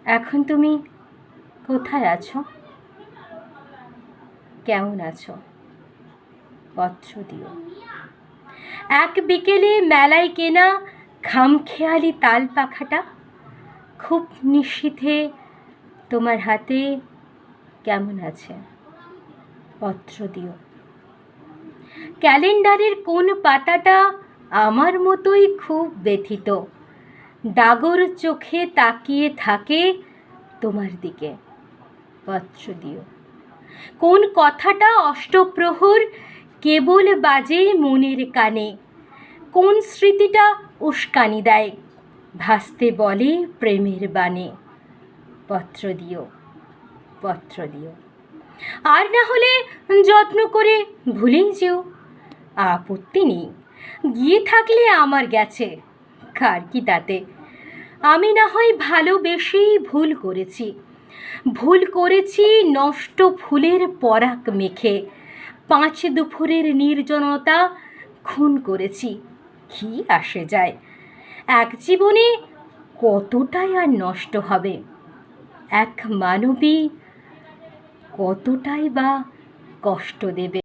এখন তুমি কোথায় আছো? কেমন আছো? পত্র দিও। এক বিকেলে মেলায় কেনা খামখেয়ালি তাল পাখাটা খুব নিশীথে তোমার হাতে কেমন আছে? পত্র দিও। ক্যালেন্ডারের কোন পাতাটা আমার মতোই খুব ব্যথিত, ডাগর চোখে তাকিয়ে থাকে তোমার দিকে। পত্র দিও। কোন কথাটা অষ্টপ্রহর কেবল বাজে মনের কানে, কোন স্মৃতিটা উস্কানি দেয় ভাসতে বলে প্রেমের বাণে। পত্র দিও, পত্র দিও। আর না হলে যত্ন করে ভুলেই যেও, আপত্তি নেই। গিয়ে থাকলে আমার গেছে, কার কি তাতে। আমি না হয় ভালোবেসেই ভুল করেছি, ভুল করেছি নষ্ট ফুলের পরাগ মেখে, পাঁচ দুপুরের নির্জনতা খুন করেছি। কি আসে যায়, এক জীবনে কতটাই আর নষ্ট হবে, এক মানবী কতটাই বা কষ্ট দেবে।